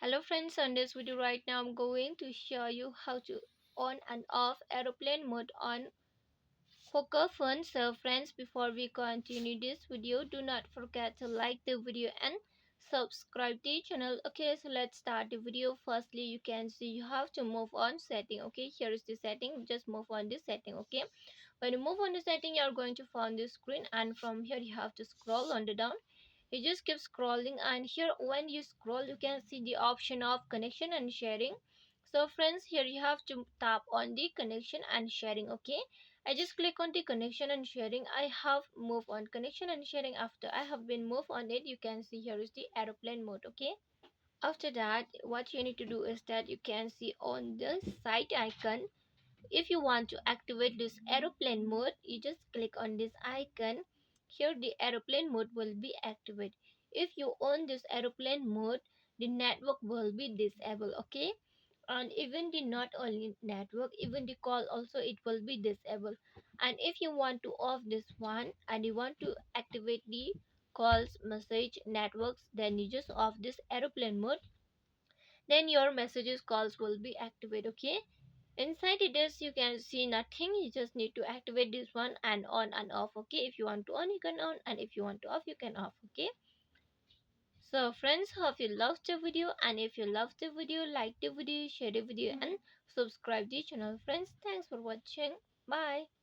Hello friends, on this video right now I'm going to show you how to on and off aeroplane mode on poco phone. So friends, before we continue this video, do not forget to like the video and subscribe the channel. Okay, so let's start the video. Firstly, you can see you have to move on setting. Okay, here is the setting. Just move on this setting. Okay, when you move on the setting, you are going to find this screen, and from here you have to scroll on the down. You just keep scrolling, and here when you scroll you can see the option of connection and sharing. So friends, here you have to tap on the connection and sharing. Okay, I just click on the connection and sharing. I have moved on connection and sharing. After I have been moved on it, you can see here is the aeroplane mode. Okay, after that what you need to do is that you can see on the side icon. If you want to activate this aeroplane mode, you just click on this icon. Here the aeroplane mode will be activated. If you on this aeroplane mode, the network will be disabled. Okay, and even the not only network, even the call also it will be disabled. And if you want to off this one and you want to activate the calls, message, networks, then you just off this aeroplane mode, then your messages calls will be activated. Okay, inside it is you can see nothing. You just need to activate this one and on and off. Okay, if you want to on you can on, and if you want to off you can off. Okay, so friends, hope you loved the video, and if you loved the video, like the video, share the video and subscribe the channel. Friends, thanks for watching. Bye.